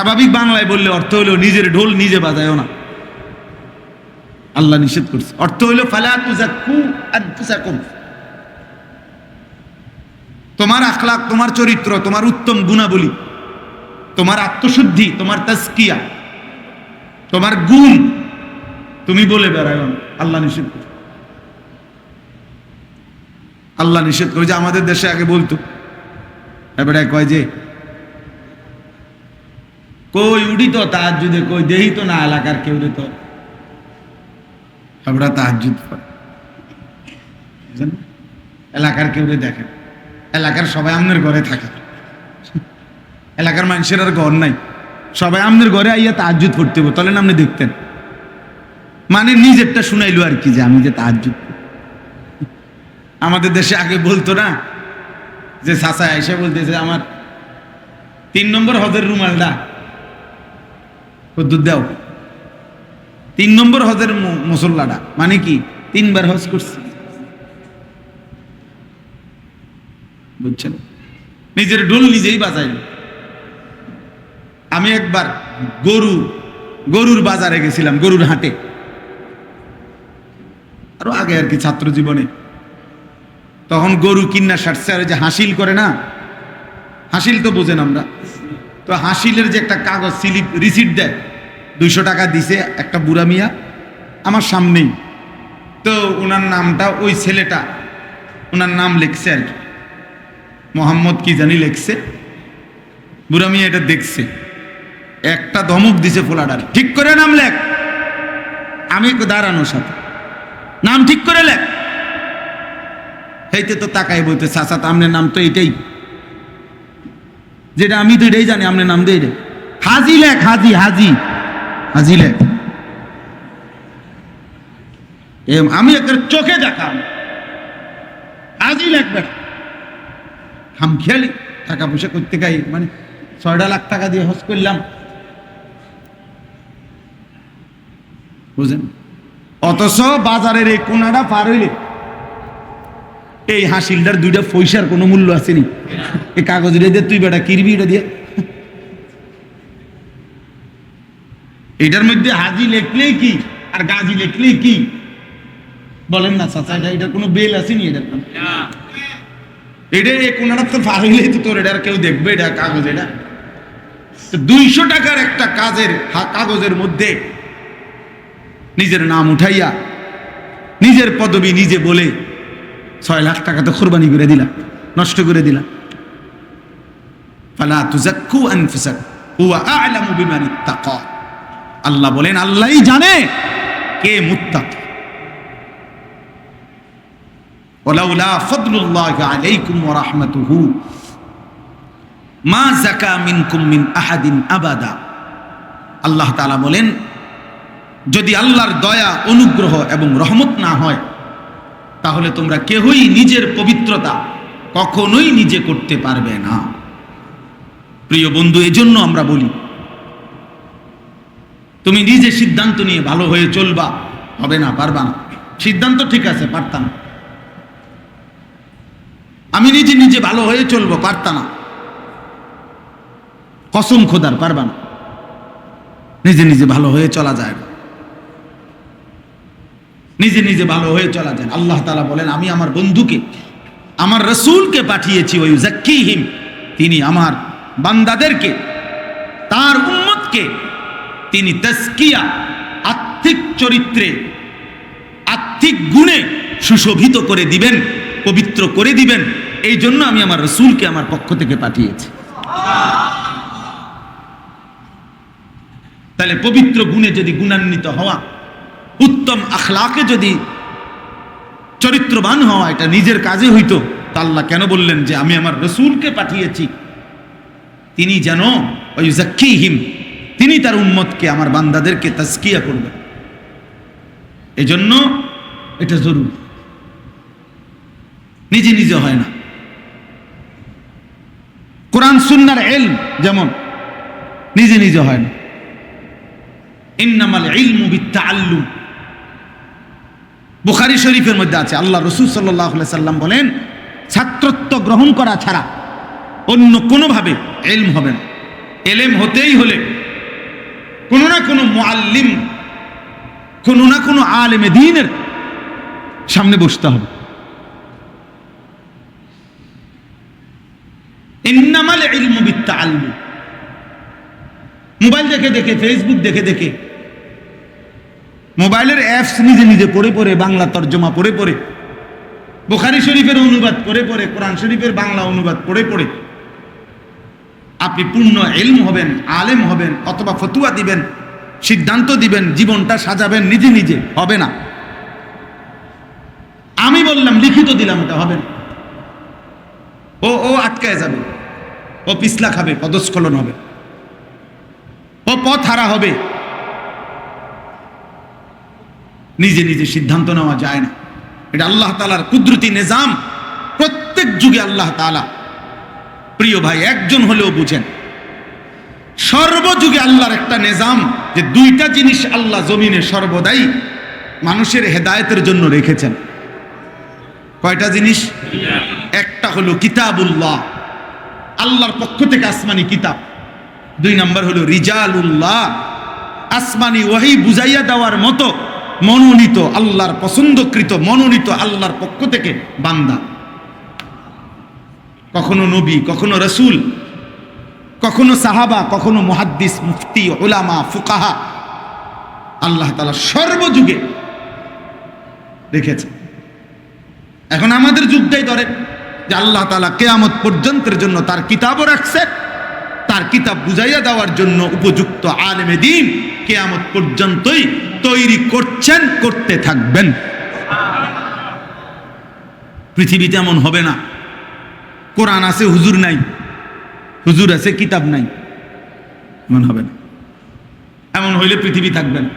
স্বাভাবিক বাংলায় বললে অর্থ হলো নিজের ঢোল নিজে বাজায়ও না, আল্লাহ নিষেধ করছে। অর্থ হলো ফালা তুযাক্কু আনফুসাকুম, তোমার আখলাক, তোমার চরিত্র, তোমার উত্তম গুণাবলী, তোমার আত্মশুদ্ধি, তোমার তাজকিয়া, তোমার গুণ তুমি বলে বেড়ায়ও না, আল্লাহ নিষেধ করে। আল্লাহ নিষেধ করে। যে আমাদের দেশে আগে বলতো এবারে কয় যে কই উঠি তো তাহাজ্জুদে, কই দেহি তো না এলাকার কেউ তো আমরা তাহাজ্জুদ পড়ে, এলাকার কেউ দেখেন, এলাকার সবাই আমনের ঘরে থাকে, এলাকার মানুষের আর ঘর নাই, সবাই আমনের ঘরে আইয়া তাহাজ্জুদ পড়তে হবে, তাহলে আপনি দেখতেন। মানে নিজেরটা শুনাইলো আর কি, যে আমি যে তাহাজ্জুদ। আমাদের দেশে আগে বলতো না যে চাচা এসে বলতেছে আমার 3 নম্বর হজের রুমালটা দুধ দাও, 3 নম্বর হজের মুসল্লাটা, মানে কি 3 বার হজ করছে, বুঝছেন? নিজের ঢোল নিজেই বাজাইল। আমি একবার গরুর বাজারে গেছিলাম, গরুর হাটে, আরো আগে আর কি ছাত্র জীবনে। তখন গরু কিন্না সারছে, আর যে হাসিল করে না, হাসিল তো বোঝেন আমরা তো, হাসিলের যে একটা কাগজ স্লিপ রিসিট দেয়, 200 টাকা দিছে একটা বুড়া মিয়া আমার সামনেই। তো ওনার নামটা, ওই ছেলেটা ওনার নাম লিখছে আর কি, মোহাম্মদ কি জানি লিখছে। বুড়া মিয়া এটা দেখছে, একটা ধমক দিছে ফোলাডার, ঠিক করে নাম লেখ। আমি দাঁড়ানোর সাথে নাম ঠিক করে লেখ। এইতে তো তাকাই বলতে, চাচা তো আপনার নাম তো এটাই, যেটা আমি তো এটাই জানি, আপনার নাম দিয়ে এটা হাজি লেখ, হাজি হাজি হাজি লেখ। আমি একটা চোখে দেখাম, হাজি লেখ বেটা। হাম খেয়ালি টাকা পয়সা করতে গাই, মানে 6 লাখ টাকা দিয়ে হজ করলাম, বুঝেন? অথচ বাজারের এই কোনাটা পার হইলে এই হাসিলটার 2টা পয়সার কোনো মূল্য আসেনি। এই কাগজ দিয়ে তুই বেটা কিরবি এটা দিয়ে, এটার মধ্যে হাজি লেখলেই কি আর গাজী লেখলেই কি, বলেন না চাচা? এটা কোনো বেল আসেনি এটার নাম। এটা এই কোনাটা তো পার হইলেই তো তোর এটা কেউ দেখবে, এটা কাগজ, এটা 200 টাকার একটা কাগজের মধ্যে নিজের নাম উঠাইয়া নিজের পদবি নিজে বলে 6 লাখ টাকা তো কোরবানি করে দিলা, নষ্ট করে দিলা। ফালা তুযাক্কু আনফুসাকুম হুয়া আ'লামু বিমান ইত্তাকা। আল্লাহ বলেন আল্লাহই জানে কে মুত্তাকি। ওয়ালাউলা ফাদলুল্লাহি আলাইকুম ওয়া রাহমাতুহু মা যাকা মিনকুম মিন আহাদিন আবাদা। আল্লাহ তাআলা বলেন যদি আল্লাহর দয়া, অনুগ্রহ এবং রহমত না হয় তাহলে তোমরা কেউই নিজের পবিত্রতা কখনোই নিজে করতে পারবে না। প্রিয় বন্ধু, এজন্য আমরা বলি তুমি নিজে সিদ্ধান্ত নিয়ে ভালো হয়ে চলবা, হবে না, পারবা না। সিদ্ধান্ত ঠিক আছে, পারতাম। আমি নিজে ভালো হয়ে চলবো, পারতাম না, কসম খোদার, পারবা না। নিজে ভালো হয়ে চলা যায় না, নিজে ভালো হয়ে চলা যায়। আল্লাহ তাআলা বলেন আমি আমার বন্ধুকে, আমার রাসূলকে পাঠিয়েছি, ওই যাক্কিহিম, তিনি আমার বান্দাদেরকে, তার উম্মতকে তিনি তাজকিয়া, আত্মিক চরিত্রে, আত্মিক গুণে সুশোভিত করে দিবেন, পবিত্র করে দিবেন। এই জন্য আমি আমার রাসূলকে আমার পক্ষ থেকে পাঠিয়েছি। তাহলে পবিত্র গুণে যদি গুণান্বিত হওয়া, উত্তম আখলাকে যদি চরিত্রবান হওয়া, এটা নিজের কাজে হইতো, তা আল্লাহ কেন বললেন যে আমি আমার রাসূলকে পাঠিয়েছি, তিনি যেন ওয়ায়ুযাক্কিহিম, তিনি তার উম্মতকে, আমার বান্দাদেরকে তাজকিয়া করবেন। এজন্য এটা জরুরি, নিজে হয় না। কোরআন সুন্নাহর ইলম যেমন নিজে হয় না। ইন্নামাল ইলমু বিত্তাআল্লুম, বুখারী শরীফের মধ্যে আছে, আল্লাহ রাসূল সাল্লাল্লাহু আলাইহি সাল্লাম বলেন ছাত্রত্ব গ্রহণ করা ছাড়া অন্য কোনোভাবে ইলম হবে না। এলেম হতেই হলে কোনো না কোনো মুআল্লিম, কোনো না কোনো আলেমে দ্বীনের সামনে বসতে হবে। ইন্নামাল ইলমু বিত্তাআল্লুম। মোবাইল দেখে দেখে, ফেসবুক দেখে দেখে, মোবাইলের অ্যাপস নিজে নিজে পড়ে পড়ে, বাংলা তর্জমা পড়ে পড়ে, বুখারী শরীফের অনুবাদ পড়ে পড়ে, কোরআন শরীফের বাংলা অনুবাদ পড়ে পড়ে আপনি পূর্ণ ইলম হবেন, আলেম হবেন, অথবা ফতুয়া দিবেন, সিদ্ধান্ত দিবেন, জীবনটা সাজাবেন, নিজে নিজে হবে না। আমি বললাম, লিখিত দিলাম, এটা হবে না। ও আটকায় যাবে, ও পিছলা খাবে, পদস্খলন হবে, ও পথ হারা হবে। নিজে নিজে সিদ্ধান্ত নেওয়া যায় না। এটা আল্লাহ তাআলার কুদরতি নিজাম। প্রত্যেক যুগে আল্লাহ তাআলা, প্রিয় ভাই, একজন হলেও বুঝেন, সর্বযুগে আল্লাহর একটা নিজাম যে দুইটা জিনিস আল্লাহ জমিনে সর্বদাই মানুষের হেদায়েতের জন্য রেখেছেন। কয়টা জিনিস? একটা হলো কিতাবুল্লাহ, আল্লাহর পক্ষ থেকে আসমানি কিতাব। দুই নাম্বার হলো রিজালুল্লাহ, আসমানি ওহী বুঝাইয়া দেওয়ার মতো মনোনীত, আল্লাহর পছন্দকৃত, মনোনীত আল্লাহর পক্ষ থেকে বান্দা। কখনো নবী, কখনো রাসূল, কখনো সাহাবা, কখনো মুহাদ্দিস, মুফতি, উলামা, ফুকাহা। আল্লাহ তাআলা সর্বযুগে রেখেছে। এখন আমাদের যুগটাই ধরে যে আল্লাহ তাআলা কিয়ামত পর্যন্তের জন্য তার কিতাবও রাখছে, তার কিতাব বুঝাইয়া দেওয়ার জন্য উপযুক্ত আলেমে দ্বীন কিয়ামত পর্যন্তই তৈরি করছেন, করতে থাকবেন। পৃথিবীতে এমন হবে না কোরআন আছে হুজুর নাই, হুজুর আছে কিতাব নাই, এমন হবে না। এমন হইলে পৃথিবী থাকবে না,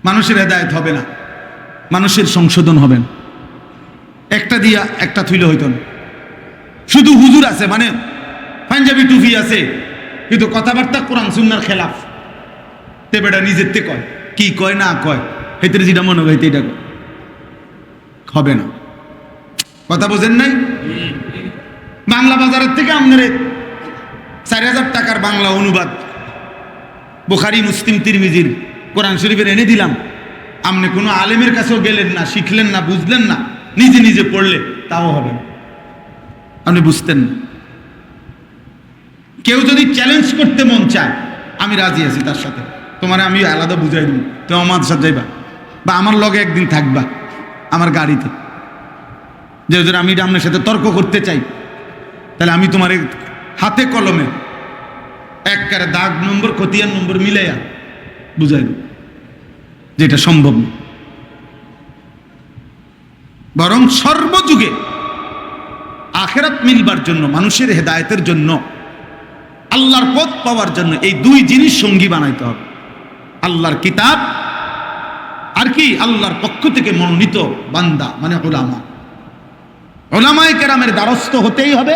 মানুষের হেদায়েত হবে না, মানুষের সংশোধন হবে না। একটা দিয়া একটা থইলে হইতো না। শুধু হুজুর আছে মানে পাঞ্জাবি টুপি আছে, কিন্তু কথাবার্তা কোরআন সুন্নাহর খেলাফ। তে বেটা নিজের তে কয়, কি কয় না কয়, হেতের যেটা মনে হয় এটা হবে না। কথা বোঝেন নাই? বাংলা বাজারের থেকে আপনার 4000 টাকার বাংলা অনুবাদ বুখারী, মুসলিম, তিরমিজির, কোরআন শরীফের এনে দিলাম। আপনি কোনো আলেমের কাছেও গেলেন না, শিখলেন না, বুঝলেন না, নিজে নিজে পড়লে তাও হবে না, আপনি বুঝতেন না। কেউ যদি চ্যালেঞ্জ করতে মন চায়, আমি রাজি আছি তার সাথে, তোমার আমি আলাদা বুঝাই দিব, তুমি আমার সাথে যাইবা বা আমার লগে একদিন থাকবা আমার গাড়িতে। যে যদি আমি আপনার সাথে তর্ক করতে চাই, তাহলে আমি তোমার হাতে কলমে একবারে দাগ নম্বর, খতিয়ান নম্বর মিলাইয়া বুঝাই দেব, যেটা সম্ভব না। বরং সর্বযুগে আখিরাত মিলবার জন্য, মানুষের হেদায়েতের জন্য, আল্লাহর পথ পাওয়ার জন্য এই দুই জিনিস সঙ্গী বানাইতে হবে। আল্লাহর কিতাব আর কি? আল্লাহর পক্ষ থেকে মনোনীত বান্দা মানে উলামা। উলামায়ে কেরামের দ্বারস্থ হতেই হবে।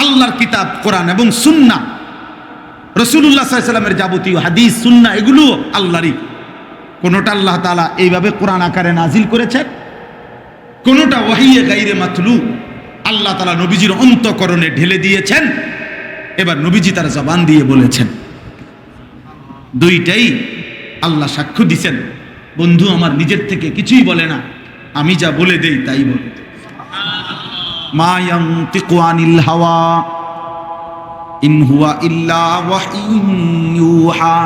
আল্লাহর কিতাব কোরআন এবং সুন্নাহ, রাসূলুল্লাহ সাল্লাল্লাহু আলাইহি ওয়াসাল্লামের যাবতীয় হাদিস সুন্নাহ, এগুলো আল্লাহরই। কোনটা আল্লাহ তাআলা এইভাবে কোরআন আকারে নাজিল করেছেন, কোনটা ওয়াহিয়ে গায়রে মাতলু, আল্লাহ তাআলা নবীজির অন্তঃকরণে ঢেলে দিয়েছেন, এবার নবীজি তার জবান দিয়ে বলেছেন। দুইটাই আল্লাহ সাক্ষ্য দিছেন, বন্ধু আমার নিজের থেকে কিছুই বলে না, আমি যা বলে দেই তাই বলে। মা ইয়ানতিকু আনিল হাওয়া ইন হুয়া ইল্লা ওয়াহয়ুন ইউহা।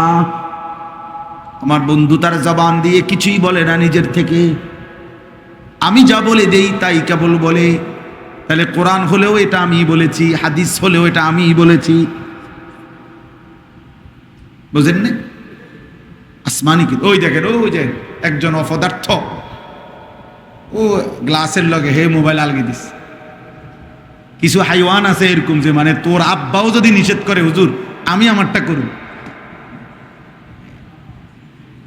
আমার বন্ধু তার জবান দিয়ে কিছুই বলে না নিজের থেকে, আমি যা বলে দেই তাই কেবল বলে। তাহলে কোরআন হলেও এটা আমি বলেছি, হাদিস হলেও এটা আমি বলেছি, বুঝেন না? আসমানি কি ওই দেখেন, ওই যে একজন অপদার্থ, ও গ্লাসের লগে হে মোবাইল আলগে দিস। কিছু হাইওয়ান আছে এরকম যে মানে তোর আব্বাও যদি নিষেধ করে হুজুর আমি আমারটা করব,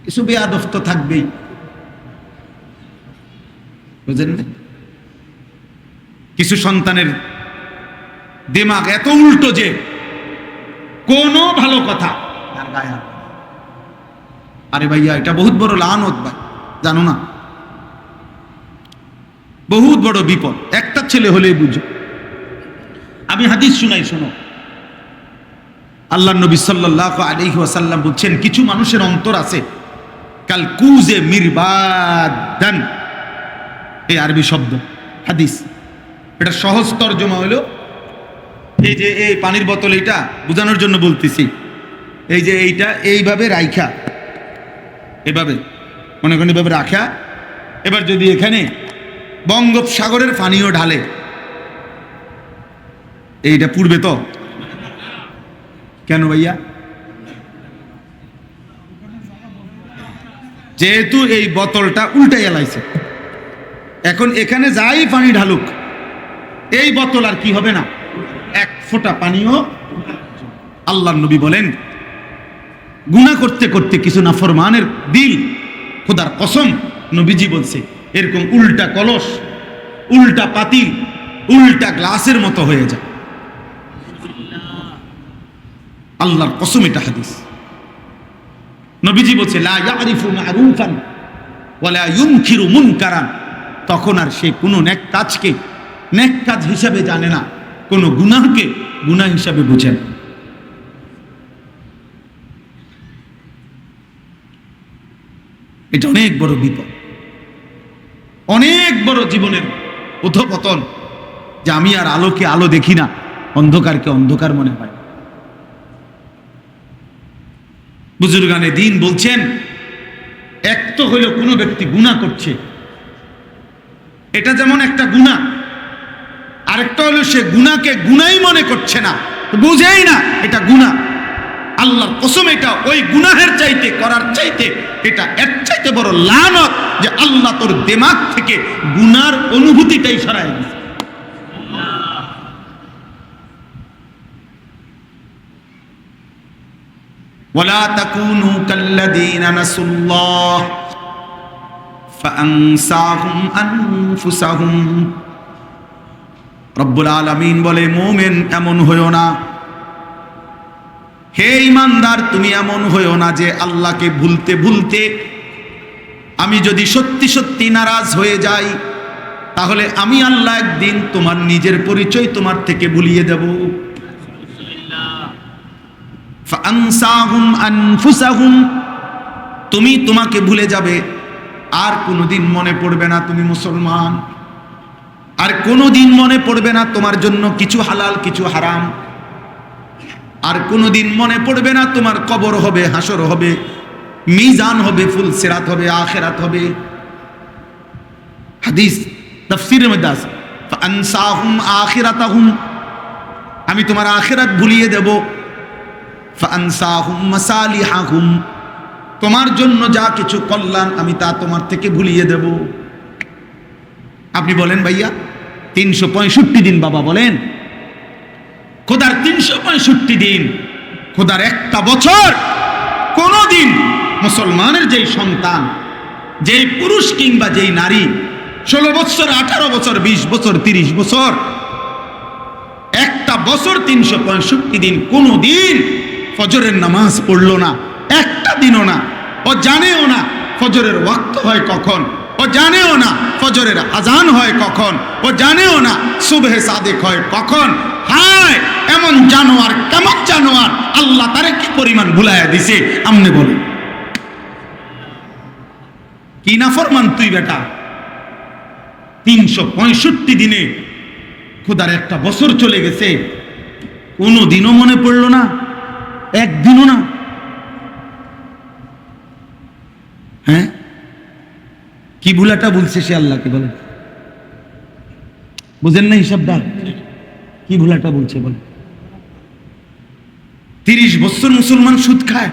কিছু বেয়াদব তো থাকবেই, বুঝেন না? কিছু সন্তানের দিমাগ এত উল্টো যে কোনো ভালো কথা আর গায়ে হাত। আরে ভাইয়া এটা বহুত বড় লানত ভাই, জানো না? বহুত বড় বিপদ। একটা ছেলে হলেই বুঝো। আমি হাদিস শুনাই, শোনো। আল্লাহর নবী সাল্লাল্লাহু আলাইহি ওয়াসাল্লাম বলছেন, কিছু মানুষের অন্তর আছে কাল কুজে মিরবাদান। এই আরবি শব্দ, হাদিস। এটা সহজ তরজমা হলো, এই যে এই পানির বোতল, এটা বোঝানোর জন্য বলতেছি। এই যে এইটা এইভাবে রাইখা, এভাবে মনে করেন এভাবে রাখা, এবার যদি এখানে বঙ্গোপসাগরের পানিও ঢালে, এইটা পূর্বে তো কেন ভাইয়া? যেহেতু এই বোতলটা উল্টে এলাইছে, এখন এখানে যাই পানি ঢালুক, এই বোতল আর কি হবে না, এক ফোঁটা পানিও। আল্লাহর নবী বলেন, গুনাহ করতে করতে কিছু নাফরমানের দিল, খোদার কসম নবীজি বলছে, এরকম উল্টা কলস, উল্টা পাতিল, উল্টা গ্লাসের মতো হয়ে যায়। আল্লাহর কসম, এটা হাদিস। নবীজি বলছে, লা ইয়ারিফু মারুফান ওয়ালা ইউনকিরু মুনকারান। তখন আর সে কোনো নেক কাজকে নেক কাজ হিসাবে জানে না, কোনো গুনাহকে গুনাহ হিসাবে বুঝে না। এটা অনেক বড় বিপদ, অনেক বড় জীবনের অধঃপতন, যে আমি আর আলোকে আলো দেখি না, অন্ধকারকে অন্ধকার মনে হয়। বুজুর্গানে দিন বলছেন, এক তো হইল কোনো ব্যক্তি গুনাহ করছে, এটা যেমন একটা গুনাহ, আরেকটা হলো সে গুনাহকে গুনাই মনে করছে না, বুঝেই না এটা গুনাহ। আল্লাহর কসম, এটা ওই গুনাহের চাইতে, করার চাইতে, এটা এর চাইতে বড় লানত, যে আল্লাহ তোর দিমাগ থেকে গুনার অনুভূতিটাই সরায় দিয়েছে। ওয়ালা তাকুনু কাল্লাযীনা নাসুল্লাহ ফাআনসাহুম আনফুসাহুম। রব্বুল আলামিন বলে, মুমিন এমন হইও না, হে ঈমানদার তুমি এমন হইও না যে আল্লাহকে ভুলতে ভুলতে আমি যদি সত্যি সত্যি নারাজ হয়ে যাই, তাহলে আমি আল্লাহ একদিন তোমার নিজের পরিচয় তোমার থেকে ভুলিয়ে দেব। ফাআনসাহুম আনফুসাহুম, তুমি তোমাকে ভুলে যাবে, আর কোনোদিন মনে পড়বে না তুমি মুসলমান, আর কোনোদিন মনে পড়বে না তোমার জন্য কিছু হালাল কিছু হারাম, আর কোনোদিন মনে পড়বে না তোমার কবর হবে, হাসর হবে, মিজান হবে, ফুল সিরাত হবে, আখিরাত হবে। হাদিস তাফসীরের মধ্যে আছে, ফাআনসাহুম আখিরাতাহুম, আমি তোমার আখিরাত ভুলিয়ে দেব। ফাআনসাহুম মাসালিহাহুম, তোমার জন্য যা কিছু কল্যাণ আমি তা তোমার থেকে ভুলিয়ে দেব। আপনি বলেন ভাইয়া, 365 দিন, বাবা বলেন, খোদার 365 দিন, খোদার একটা বছর, কোন দিন মুসলমানের যেই সন্তান, যেই পুরুষ কিংবা যেই নারী 16 বছর, 18 বছর, 20 বছর, 30 বছর, একটা বছর 365 দিন কোনো দিন ফজরের নামাজ পড়লো না, একটা দিনও না। ও জানেও না ফজরের ওয়াক্ত হয় কখন, ও জানেও না ফজরের আজান হয় কখন, ও জানেও না সুবহে সাদেক হয় কখন। হায় এমন জানোয়ার, কেমন জানোয়ার, আল্লাহ তারে কি পরিমাণ ভুলাইয়া দিছে, আমনে বলে কি নাফরমান তুই বেটা। 365 দিনে খোদার একটা বছর চলে গেছে, কোনো দিনও মনে পড়লো না, একদিনও না। হ্যাঁ, কি ভুলাটা বলছে সে আল্লাহকে, বলেন, বুঝেন না হিসাবটা, কি ভুলাটা বলছে বলেন। 30 বছর মুসলমান সুদ খায়,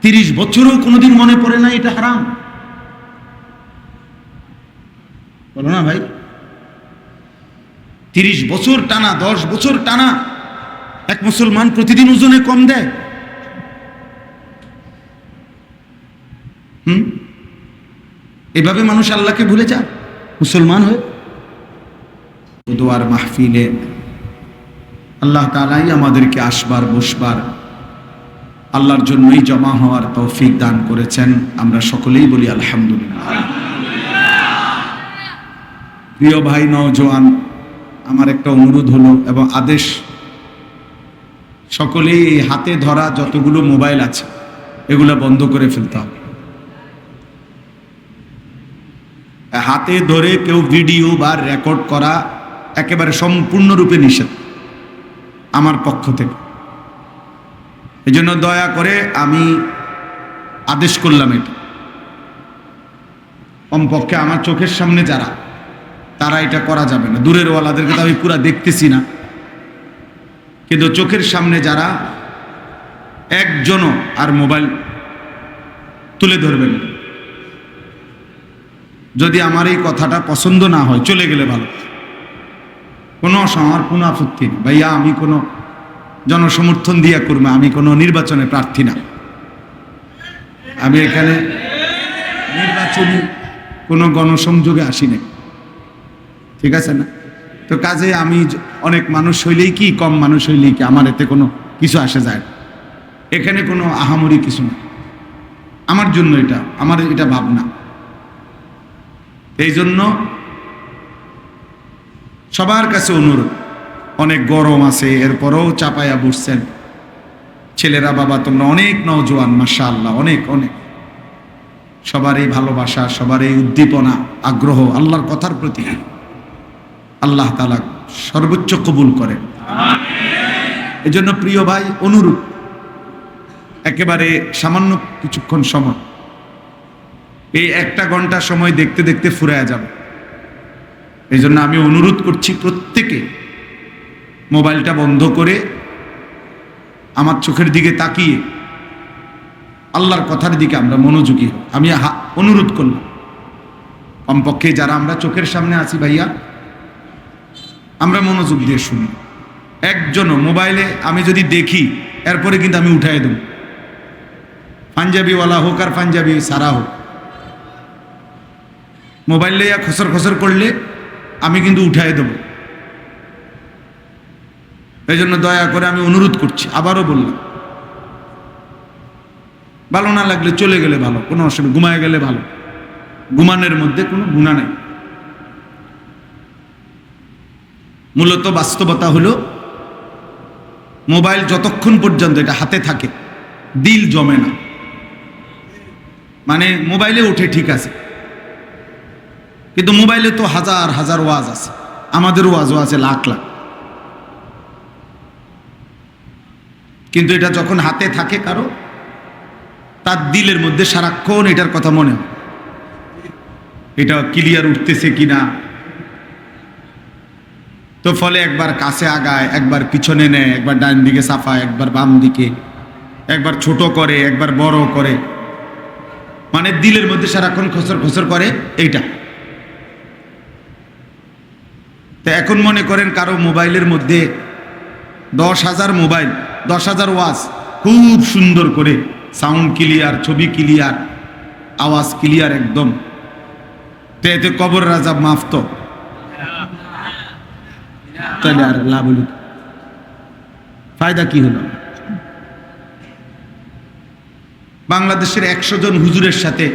30 বছরও কোনোদিন মনে পড়ে না এটা হারাম, বলো না ভাই। 30 বছর টানা, 10 বছর টানা এক মুসলমান প্রতিদিন ওজনে কম দেয়। এভাবে মানুষ আল্লাহকে ভুলে যায় মুসলমান হয়ে। দোয়ার মাহফিলে আল্লাহ তাআলাই আমাদেরকে আসবার বসবার, আল্লাহর জন্যই জমা হওয়ার তৌফিক দান করেছেন। আমরা সকলেই বলি আলহামদুলিল্লাহ। প্রিয় ভাই নওজোয়ান, আমার একটা অনুরোধ হলো এবং আদেশ, সকলেই এই হাতে ধরা যতগুলো মোবাইল আছে এগুলো বন্ধ করে ফেলতে হবে। হাতে ধরে কেউ ভিডিও বা রেকর্ড করা একেবারে সম্পূর্ণরূপে নিষেধ আমার পক্ষ থেকে। এই জন্য দয়া করে আমি আদেশ করলাম এটা, কমপক্ষে আমার চোখের সামনে যারা, তারা এটা করা যাবে না। দূরের ওয়ালাদেরকে তো আমি পুরা দেখতেছি না, কিন্তু চোখের সামনে যারা, একজনও আর মোবাইল তুলে ধরবেন। যদি আমার এই কথাটা পছন্দ না হয় চলে গেলে ভালো, কোনো আমার কোনো আপত্তি নেই ভাইয়া। আমি কোনো জনসমর্থন দিয়া করবো, আমি কোনো নির্বাচনে প্রার্থী না, আমি এখানে নির্বাচনী কোনো গণসংযোগে আসি না, ঠিক আছে না? তো কাজে আমি অনেক মানুষ হইলেই কি, কম মানুষ হইলেই কি, আমার এতে কোনো কিছু আসে যায় না। এখানে কোনো আহামরি কিছু না আমার জন্য, এটা আমার এটা ভাবনা। এই জন্য সবার কাছে অনুরোধ, অনেক গরম আছে এরপরেও চাপায়া বসছেন ছেলেরা। বাবা তোমরা অনেক নওজোয়ান, মাশাআল্লাহ, অনেক অনেক। সবার এই ভালোবাসা, সবার এই উদ্দীপনা, আগ্রহ আল্লাহর কথার প্রতি আল্লাহ তাআলা সর্বোচ্চ কবুল করেন। এই জন্য প্রিয় ভাই, অনুরোধ, একেবারে সামান্য কিছুক্ষণ সময়, এই 1টা ঘন্টা সময় দেখতে দেখতে ফুরায়া যাবে। এই জন্য আমি অনুরোধ করছি প্রত্যেকে মোবাইলটা বন্ধ করে আমার চোখের দিকে তাকিয়ে আল্লাহর কথার দিকে আমরা মনোযোগী হই। আমি অনুরোধ করলাম, কমপক্ষে যারা আমরা চোখের সামনে আছি ভাইয়া, আমরা মনোযোগ দিয়ে শুনি। একজনও মোবাইলে আমি যদি দেখি, এরপরে কিন্তু আমি উঠাই দেব, পাঞ্জাবিওয়ালা হোক আর পাঞ্জাবি সারা হোক, মোবাইল লইয়া খসর খসর করলে আমি কিন্তু উঠাই দেব। এই জন্য দয়া করে আমি অনুরোধ করছি, আবারও বললাম, ভালো না লাগলে চলে গেলে ভালো, কোনো অসুবিধা, ঘুমায় গেলে ভালো, ঘুমানোর মধ্যে কোনো গুনাহ নাই। মূলত বাস্তবতা হলো, মোবাইল যতক্ষণ পর্যন্ত এটা হাতে থাকে দিল জমে না। মানে মোবাইলে উঠে ঠিক আছে, কিন্তু মোবাইলে তো হাজার হাজার ওয়াজ আছে, আমাদের ওয়াজও আছে লাখ লাখ, কিন্তু এটা যখন হাতে থাকে কারো, তার দিলের মধ্যে সারাক্ষণ এটার কথা মনে হয়, এটা ক্লিয়ার উঠতেছে কিনা। তো ফলে একবার কাছে আগায়, একবার পিছনে নেয়, একবার ডান দিকে সাফায়, একবার বাম দিকে, একবার ছোট করে, একবার বড় করে, মানে দিলের মধ্যে সারাক্ষণ খসর খসর করে এইটা। তো এখন মনে করেন কারো মোবাইলের মধ্যে 10,000 মোবাইল, 10,000 ওয়াজ, খুব সুন্দর করে সাউন্ড ক্লিয়ার, ছবি ক্লিয়ার, আওয়াজ ক্লিয়ার একদম। তো এতে কবর আযাব মাফ তো, তাহলে আর লাভ হলো, ফায়দা কি হলো? বাংলাদেশের 100 জন হুজুরের সাথে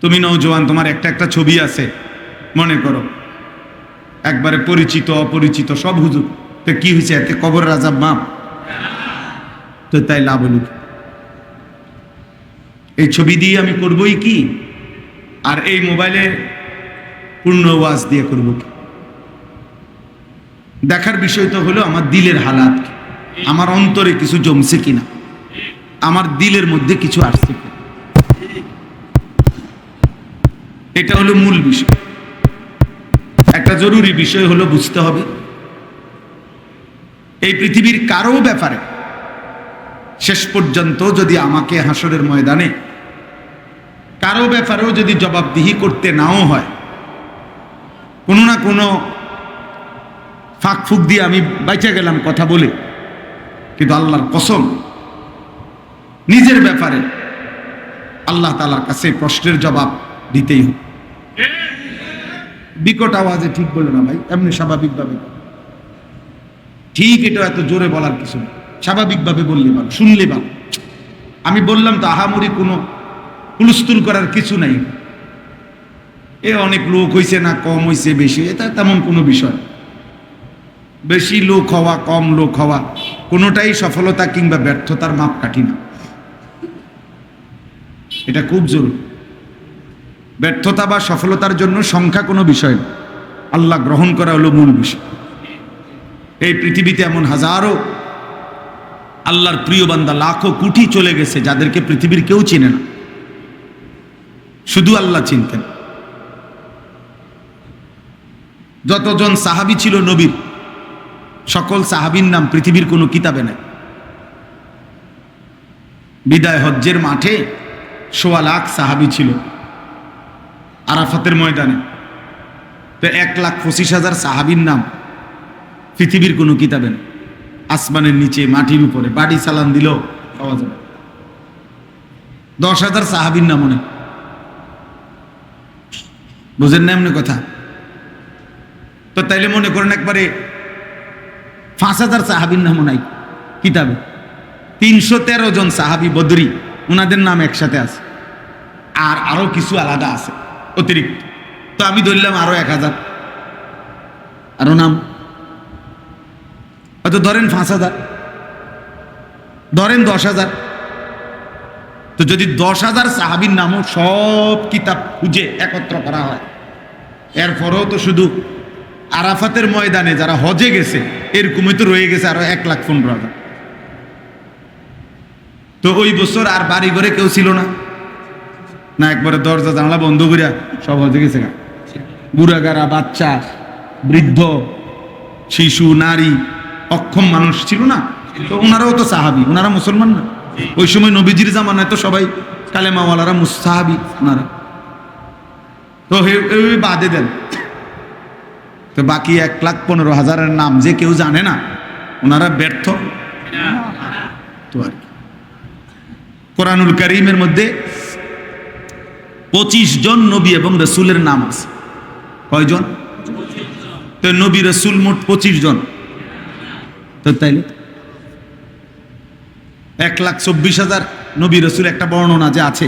তুমি নওজোয়ান, তোমার একটা একটা ছবি আছে, মনে করো একবারে পরিচিত অপরিচিত সব হুজুর, তো কি হয়েছে? এতে কবর আযাব মাফ তো, তাই লাভ হলো? এই ছবি দিয়ে আমি করবই কি, আর এই মোবাইলে পূর্ণ ওয়াজ দিয়ে করব কি? দেখার বিষয় তো হলো আমার দিলের হালাত, আমার অন্তরে কিছু জমছে কিনা, আমার দিলের মধ্যে কিছু আসছে কিনা, এটা হলো মূল বিষয়। একটা জরুরি বিষয় হলো বুঝতে হবে, এই পৃথিবীর কারো ব্যাপারে শেষ পর্যন্ত যদি আমাকে হাসরের ময়দানে কারো ব্যাপারেও যদি জবাবদিহি করতে নাও হয়, কোনো না কোনো ফাঁক ফুক দিয়ে আমি বাইচা গেলাম কথা বলে, কিন্তু আল্লাহর কসম নিজের ব্যাপারে আল্লাহ তাআলার কাছে প্রশ্নের জবাব দিতেই হবে। বিকট আওয়াজে ঠিক বললো না ভাই, এমনি স্বাভাবিকভাবে, ঠিক এটা এত জোরে বলার কিছু না, স্বাভাবিকভাবে বললে ভালো, শুনলে ভালো। আমি বললাম তো, আহামরি কোনো হুলস্থুল করার কিছু নাই, এ অনেক লোক হইছে না কম হইছে বেশি, এটা তেমন কোনো বিষয়। বেশি লোক হওয়া কম লোক হওয়া কোনোটাই সফলতা কিংবা ব্যর্থতার মাপকাঠি না। এটা খুব জরুরি। ব্যর্থতা বা সফলতার জন্য সংখ্যা কোনো বিষয় না, আল্লাহ গ্রহণ করা হলো মূল বিষয়। এই পৃথিবীতে এমন হাজারো আল্লাহর প্রিয় বান্দা লাখো কোটি চলে গেছে যাদেরকে পৃথিবীর কেউ চিনে না, শুধু আল্লাহ চিনতেন। যতজন সাহাবী ছিল নবীর, সকল সাহাবীর নাম পৃথিবীর কোনো কিতাবে নাই। বিদায় হজ্জের মাঠে ১৬ লাখ সাহাবী ছিল আরাফাতের ময়দানে, তো ১,২৫,০০০ সাহাবীর নাম পৃথিবীর কোনো কিতাবে নেই। আসমানের নিচে মাটির উপরে বাড়ি চালান দিল পাওয়া যাবে। ১০,০০০ সাহাবীর নাম অনেক, বুঝেন না এমনি কথা? তো তাইলে মনে করেন একবারে ৫,০০০ সাহাবীর নামও নাই কিতাবে। ৩১৩ জন সাহাবী বদরি, ওনাদের নাম একসাথে আছে, আর আরো কিছু আলাদা আছে অতিরিক্ত। তো আমি ধরলাম আরো ১,০০০ আরো নাম, হয়তো ধরেন ৫,০০০, ধরেন ১০,০০০। তো যদি ১০,০০০ সাহাবীর নামও সব কিতাব খুঁজে একত্র করা হয়, এরপরেও তো শুধু আরাফাতের ময়দানে যারা হজে গেছে এরকমই তো রয়ে গেছে আরো ১,১৫,০০০। তো ওই বছর আর বাড়ি ঘরে কেউ ছিল না, না একবারে দরজা জানলা বন্ধ করিয়া সব হজে গেছে। বুড়াগারা, বাচ্চা, বৃদ্ধ, শিশু, নারী, অক্ষম মানুষ ছিল না, তো ওনারাও তো সাহাবী, ওনারা মুসলমান না? ওই সময় নবীজির জামানায় তো সবাই কালেমাওয়ালারা মুসাহাবী ওনারা, তো বাদে দেন। তো বাকি ১,১৫,০০০ নাম যে কেউ জানে না, ওনারা ব্যর্থ তো আর কি। কোরআনুল কারীমের মধ্যে ২৫ জন নবী এবং রাসূলের নাম আছে। কয়জন? তো নবী রাসূল মোট ২৫ জন। তো তাইলে ১,২৪,০০০ নবী রাসূল একটা বর্ণনা যে আছে,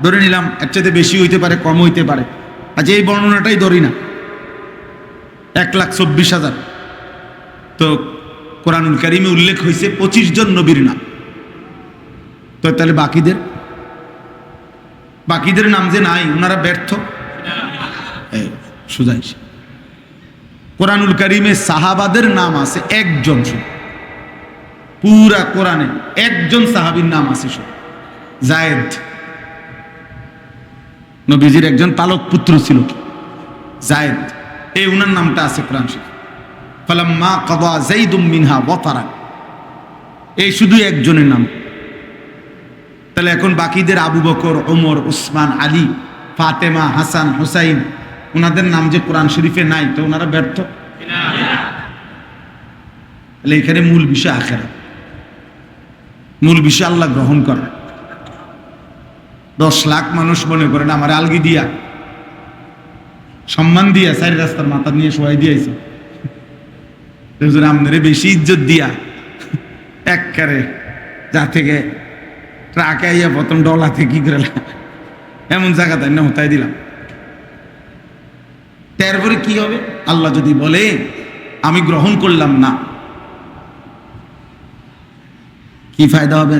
ধরে নিলাম এর চাইতে বেশি হইতে পারে, কম হইতে পারে, আজ এই বর্ণনাটাই ধরি না, ১,২৪,০০০। তো কোরআনুল কারীমে উল্লেখ হয়েছে ২৫ জন নবীর নাম। তো তাহলে বাকিদের নাম যে নাই, ওনারা ব্যর্থ। সুজাইছে কোরআনুল কারীমে সাহাবাদের নাম আছে একজন শুধু, পুরা কোরআনে একজন সাহাবীর নাম আছে শুধু, যায়েদ। নবীজির একজন পালক পুত্র ছিল যায়েদ, এই উনার নামটা আছে কোরআন শরীফে। ফালাম্মা কাদা যাইদুম মিনহা ওয়াতারা, এই শুধু একজনের নাম। তাহলে এখন বাকিদের আবু বকর, ওমর, উসমান, আলী, ফাতেমা, হাসান, হুসাইন, ওনাদের নাম যে কোরআন শরীফে নাই, তো ওনারা ব্যর্থ। তাহলে এখানে মূল বিষয় আখিরাত, মূল বিষয় আল্লাহ গ্রহণ করা। ১০ লাখ মানুষ মনে করেন আমার আলগি দিয়া সম্মান দিয়া ৪ রাস্তার মাথা নিয়ে শোয়াই দিয়েছে, আপনারে বেশি ইজ্জত দিয়া একবারে যা থেকে ট্রাকে আইয়া প্রথম ডলাতে কি করে এমন জায়গা তাই না হতাই দিলাম। তারপরে কি হবে? আল্লাহ যদি বলে আমি গ্রহণ করলাম না, কি ফায়দা হবে?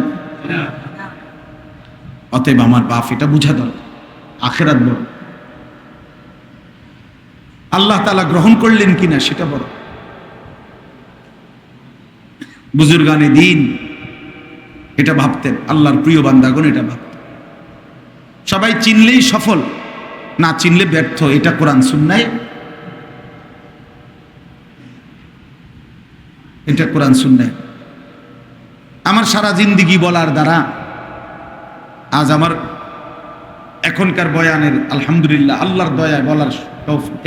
অতএব আমার বাপ এটা বুঝা দরকার, আখিরাত বড়, আল্লাহ তাআলা গ্রহণ করলেন কিনা সেটা বড়। বুজুর্গানে দিন এটা ভাবতেন, আল্লাহর প্রিয় বান্দাগণ এটা ভাবতেন। সবাই চিনলেই সফল, না চিনলে ব্যর্থ, এটা কোরআন সুন্নাহয়, এটা কোরআন সুন্নাহয়। আমার সারা জিন্দেগি বলার দ্বারা আজ আমার এখনকার বয়ানের আলহামদুলিল্লাহ আল্লাহর দয়ায় বলার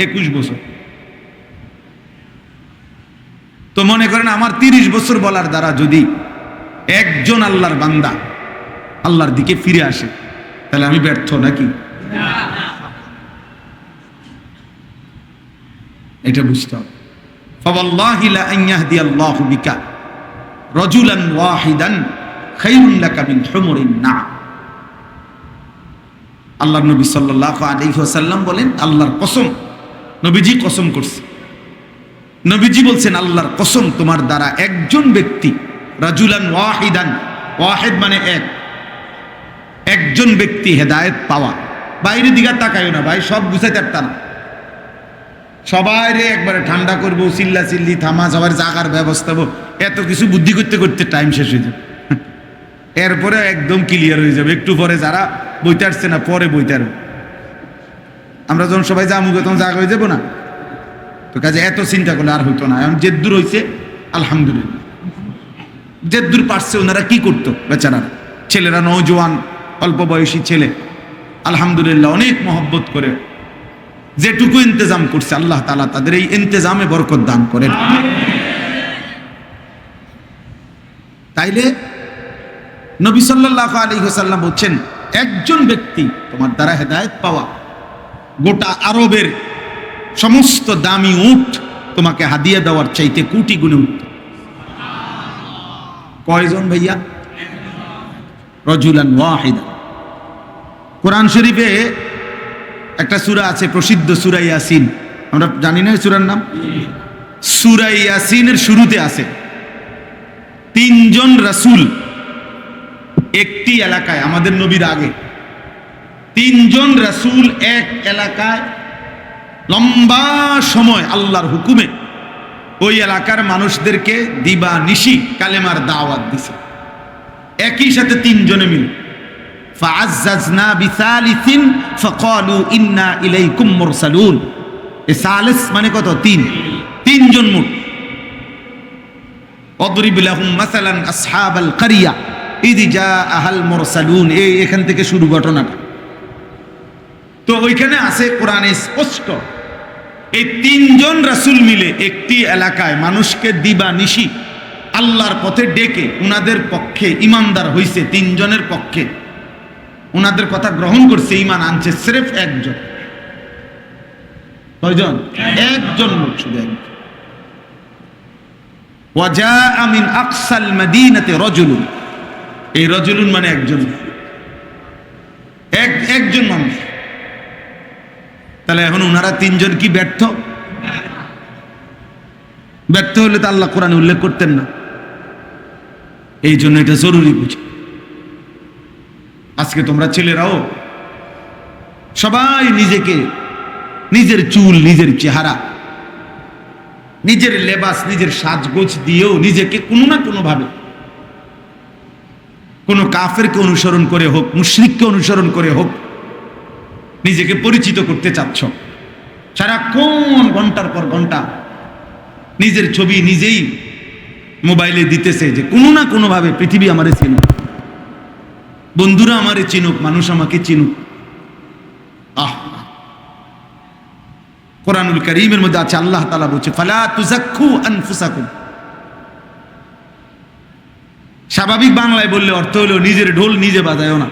21 বছর। তো মনে করেন আমার 30 বছর বলার দ্বারা যদি একজন আল্লাহর বান্দা আল্লাহর দিকে ফিরে আসে, তাহলে আমি ব্যর্থ নাকি? এটা বুঝতে হবে। ফাওয়াল্লাহি লা আন ইয়াহদিয়াল্লাহু বিকা রাজুলান ওয়াহিদান খায়রুন লাকা মিন হুমুরিন না'ম। আল্লাহ নবী সাল্লাল্লাহু আলাইহি ওয়াসাল্লাম বলেন, আল্লাহর কসম, নবীজি কসম করছে, নবীজি বলছেন আল্লাহর কসম, তোমার দ্বারা একজন ব্যক্তি, রাজুলান ওয়াহিদান, ওয়াহিদ মানে এক, একজন ব্যক্তি হেদায়েত পাওয়া। বাইরের দিকে তাকাইও না ভাই, সব গুছাইতে পারতাম না, সবাই রে একবারে ঠান্ডা করবো, চিল্লা চিল্লি থামা, সবার জাগার ব্যবস্থা, এত কিছু বুদ্ধি করতে করতে টাইম শেষ হয়ে যাবে, এরপরে একদম ক্লিয়ার হয়ে যাবে। একটু পরে যারা বইতে আসছে না, পরে বইতে আসবে। আমরা যখন সবাই জামুকে তখন জাগা হয়ে যাবো না, তো কাজে এত চিন্তা করলে আর হইতো না। এখন জেদ্দুর হয়েছে আলহামদুলিল্লাহ, জেদ্দুর পারছে, ওনারা কি করতো বেচারা ছেলেরা, নওজোয়ান অল্প বয়সী ছেলে, আলহামদুলিল্লাহ অনেক মহব্বত করে যেটুকু ইন্তজাম করছে, আল্লাহ তাআলা তাদের এই ইন্তজামে বরকত দান করেন। তাইলে নবী সাল্লাল্লাহু আলাইহি ওয়াসাল্লাম বলছেন, একজন ব্যক্তি তোমার দ্বারা হেদায়েত পাওয়া, গোটা আরবের সমস্ত দামি উট তোমাকে হাদিয়া দেওয়ার চাইতে কোটি গুণে উত্তম। কয়জন ভাইয়া? রাজুলান ওয়াহিদা। কোরআন শরীফে একটা সূরা আছে প্রসিদ্ধ, সূরা ইয়াসিন, আমরা জানি না সূরার নাম? সূরা ইয়াসিনের শুরুতে আছে তিনজন রাসূল একটি এলাকায়, আমাদের নবীর আগে তিনজন রাসূল এক এলাকায় লম্বা সময় আল্লাহর হুকুমে ওই এলাকার মানুষদেরকে দিবা নিশি কালেমার দাওয়াত দিছে, একই সাথে তিনজনে মিলে। ফাআজ্জাজনা বিসালিসিন ফাকালু ইন্না ইলাইকুম মুরসালুন। এই সালিস মানে কত? তিনজন মোট। অদরিব লাহুম মাসালান আসহাবাল কারিয়া ইয জাআহাল মুরসালুন, এখান থেকে শুরু ঘটনাটা। তো ওইখানে আছে কোরআনে স্পষ্ট, এই তিনজন রাসূল মিলে একটি এলাকায় মানুষকে দিবা নিশি আল্লাহর পথে ডেকে উনাদের পক্ষে ইমানদার হইছে, তিনজনের পক্ষে উনাদের কথা গ্রহণ করছে, ঈমান আনছে সির্ফ একজন। কয়জন? একজন লোক, শুধু একজন। ওয়াজাআ মিন আকসাল মাদিনাতি রাজুলুন, এই রাজুলুন মানে একজন, একজন মানুষ। তাহলে এখন উনারা তিনজন কি ব্যর্থ? ব্যর্থ হলে তো আল্লাহ কোরআনে উল্লেখ করতেন না। এই জন্য এটা জরুরি বুঝো। আজকে তোমরা ছেলেরাও সবাই নিজেকে, নিজের চুল, নিজের চেহারা, নিজের লেবাস, নিজের সাজগোজ দিয়েও নিজেকে কোনো না কোনো ভাবে কোনো কাফেরকে অনুসরণ করে হোক, মুশরিককে অনুসরণ করে হোক, নিজেকে পরিচিত করতে চাচ্ছ। সারাক্ষণ ঘন্টার পর ঘন্টা নিজের ছবি নিজেই মোবাইলে দিতেছে যে কোনো না কোনো ভাবে পৃথিবী আমারে চিনুক, বন্ধুরা আমারে চিনুক, মানুষ আমাকে চিনুক। কোরআনুল কারীমের মধ্যে আছে, আল্লাহ তাআলা বলছে ফালা তুযাক্কু আনফুসাকুম। স্বাভাবিক বাংলায় বললে অর্থ হলো নিজের ঢোল নিজে বাজায়ও না,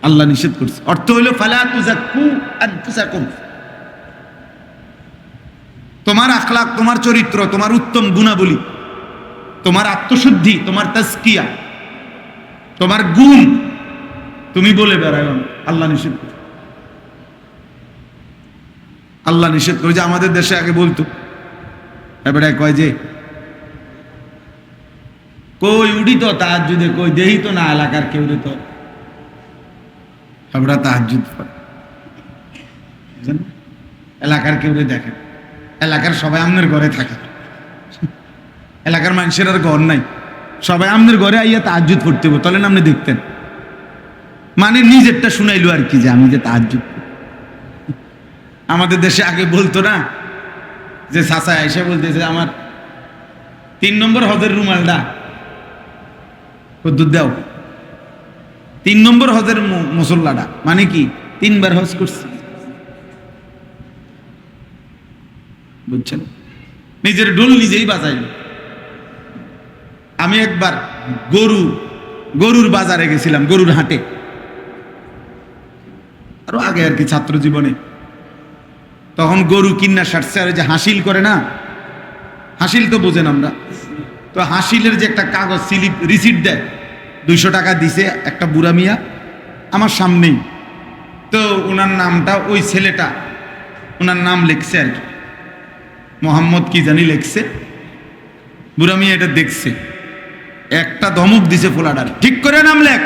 আল্লাহ নিষেধ করছে। অর্থ হলো ফালা তুযাক্কু আনফুসাকুম, তোমার আখলাক, তোমার চরিত্র, তোমার উত্তম গুণাবলী, তোমার আত্মশুদ্ধি, তোমার তাজকিয়া, তোমার গুণ তুমি বলে বেড়ায়ো না, আল্লাহ নিষেধ করে। আল্লাহ নিষেধ করে। যে আমাদের দেশে আগে বলতো, এবারে কয় যে কই উঠি তো তাহাজ্জুদে, কই দেহি তো না এলাকার কেউ তো আমরা তাহাজ্জুদ পড়ে, এলাকার কেউ দেখেন, এলাকার সবাই আমনের ঘরে থাকে, এলাকার মানুষের আর ঘর নাই, সবাই আমনের ঘরে আইয়া তাহাজ্জুদ পড়তে হবে, তাহলে আপনি দেখতেন। মানে নিজেরটা শুনাইলো আর কি, যে আমি যে তাহাজ্জুদ। আমাদের দেশে আগে বলতো না যে চাচা এসে বলতেছে আমার 3 নম্বর হজের রুমালটা কদ্দুর দাও, 3 নম্বর হজের মুসল্লাটা, মানে কি 3 বার হজ করছে, বুঝছেন? নিজের ঢোল নিজেই বাজাইল। আমি একবার গরুর বাজারে গেছিলাম, গরুর হাটে, আরো আগে আর কি, ছাত্র জীবনে। তখন গরু কিন্না সারছে, আর যে হাসিল করে না, হাসিল তো বোঝেন আমরা, তো হাসিলের যে একটা কাগজ স্লিপ রিসিট দেয়, 200 টাকা দিছে একটা বুড়া মিয়া, আমার সামনেই। তো ওনার নামটা ওই ছেলেটা ওনার নাম লিখছে আর কি, মোহাম্মদ কি জানি লিখছে। বুড়া মিয়া এটা দেখছে, একটা ধমক দিছে ফোলাডার, ঠিক করে নাম লেখ।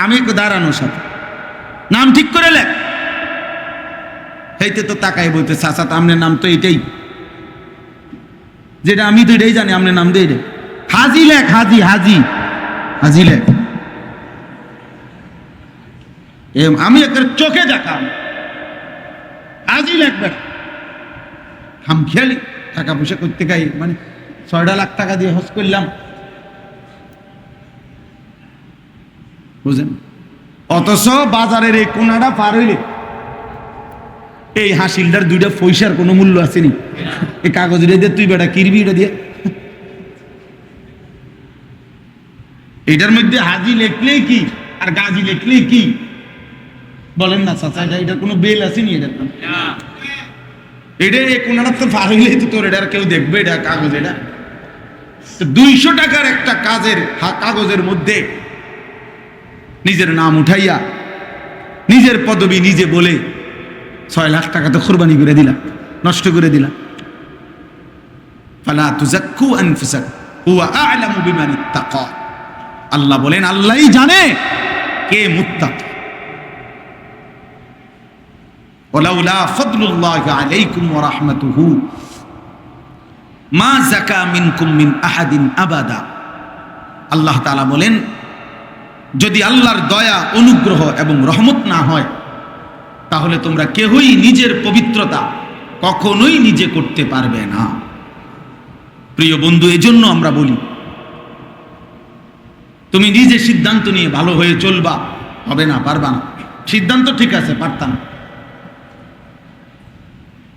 আমি দাঁড়ানোর সাথে নাম ঠিক করে লেখ। এইতে তো তাকাই বলতে, চাচা তো আপনার নাম তো এটাই, যেটা আমি তো এটাই জানি, আপনার নাম তো এটাই। হাজি লেখ, হাজি হাজি হাজি লেখ। আমি একটা চোখে দেখাম, হাজি লেখবে। হাম খেয়ালি টাকা পয়সা করতে গাই, মানে 6 লাখ টাকা দিয়ে হজ করলাম, বুঝেন? অথচ বাজারের এই কোনাটা পার হইলে এই হাসিলটার 2টা পয়সার কোনো মূল্য আসেনি। এই কাগজ দিয়ে তুই বেটা কিরবি, এটা দিয়ে এটার মধ্যে হাজি লেখলেই কি আর গাজি লেখলেই কি, বলেন না চাচা? এটার কোনো বেল আসেনি। এটার এটা এই কোনাটা তো পার হইলেই তো তোর এটা আর কেউ দেখবে? এটা কাগজ, এটা 200 টাকার একটা কাগজের মধ্যে নিজের নাম উঠাইয়া নিজের পদবি নিজে বলে 6 লাখ টাকা তো কোরবানি করে দিলাম, নষ্ট করে দিলাম। ফালা তুযাক্কু আনফুসাকুম হুয়া আ'লামু বিমান ইত্তাকা। আল্লাহ বলেন, আল্লাহই জানে কে মুত্তাকি। ওয়ালাউলা ফাদলুল্লাহি আলাইকুম ওয়া রাহমাতুহু মা যাকা মিনকুম মিন আহাদিন আবাদা। আল্লাহ তাআলা বলেন, যদি আল্লাহর দয়া, অনুগ্রহ এবং রহমত না হয় তাহলে তোমরা কেউই নিজের পবিত্রতা কখনোই নিজে করতে পারবে না। প্রিয় বন্ধু, এজন্য আমরা বলি, তুমি নিজে সিদ্ধান্ত নিয়ে ভালো হয়ে চলবা, হবে না, পারবা না। সিদ্ধান্ত ঠিক আছে, পারতা না।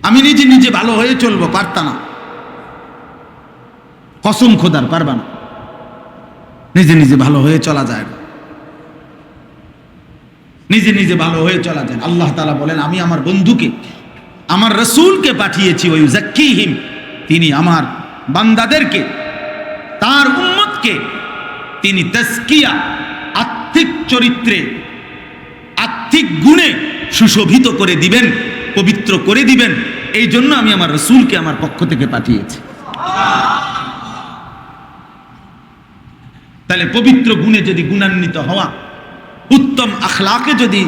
আমি নিজে নিজে ভালো হয়ে চলবো, পারতা না। কসম খোদার, পারবা না। নিজে নিজে ভালো হয়ে চলা যায় না, নিজে নিজে ভালো হয়ে চলা যায়। আল্লাহ তাআলা বলেন, আমি আমার বন্ধুকে, আমার রাসূলকে পাঠিয়েছি, ওই যাক্কিহিম, তিনি আমার বান্দাদেরকে, তার উম্মতকে তিনি তাজকিয়া, আত্মিক চরিত্রে, আত্মিক গুণে সুশোভিত করে দিবেন, পবিত্র করে দিবেন। এই জন্য আমি আমার রাসূলকে আমার পক্ষ থেকে পাঠিয়েছি। তাহলে পবিত্র গুণে যদি গুণান্বিত হওয়া, উত্তম আখলাকে যদি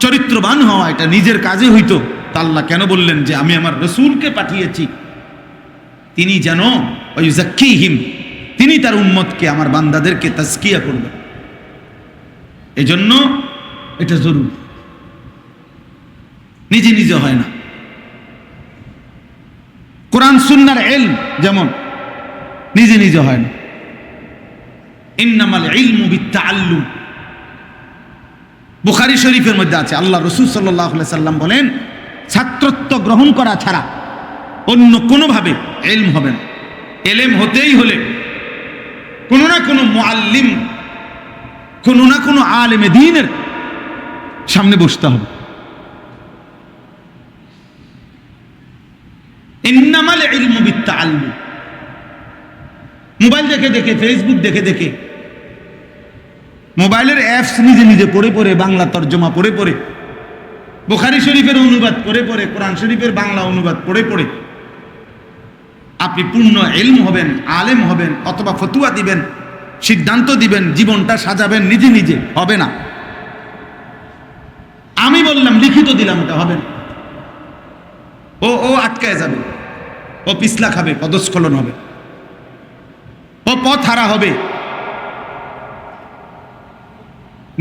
চরিত্রবান হওয়া এটা নিজের কাজে হইতো, তা আল্লাহ কেন বললেন যে আমি আমার রাসূলকে পাঠিয়েছি, তিনি যেন ওই যাক্কিহিম, তিনি তার উম্মতকে, আমার বান্দাদেরকে তাজকিয়া করবেন। এজন্য এটা জরুরি, নিজে নিজে হয় না। কোরআন সুন্নাহর ইলম যেমন নিজে নিজে হয় না। ইন্নামাল ইলমু বিত্তাআল্লুম। বুখারী শরীফের মধ্যে আছে, আল্লাহ রাসূল সাল্লাল্লাহু আলাইহি সাল্লাম বলেন, ছাত্রত্ব গ্রহণ করা ছাড়া অন্য কোনোভাবে ইলম হবে না। ইলম হতেই হলে কোনো না কোনো মুআল্লিম, কোনো না কোনো আলেমে দ্বীনের সামনে বসতে হবে। ইন্নামাল ইলমু বিত্তাআল্লুম। মোবাইল দেখে দেখে, ফেসবুক দেখে দেখে, মোবাইলের অ্যাপস নিজে নিজে পড়ে পড়ে, বাংলা তর্জমা পড়ে পড়ে, বুখারী শরীফের অনুবাদ পড়ে পড়ে, কোরআন শরীফের বাংলা অনুবাদ পড়ে পড়ে আপনি পূর্ণ ইলম হবেন, আলেম হবেন, অথবা ফতুয়া দিবেন, সিদ্ধান্ত দিবেন, জীবনটা সাজাবেন, নিজে নিজে হবে না। আমি বললাম, লিখিত দিলাম, এটা হবে না। ও আটকায় যাবে, ও পিছলা খাবে, পদস্খলন হবে, ও পথ হারা হবে।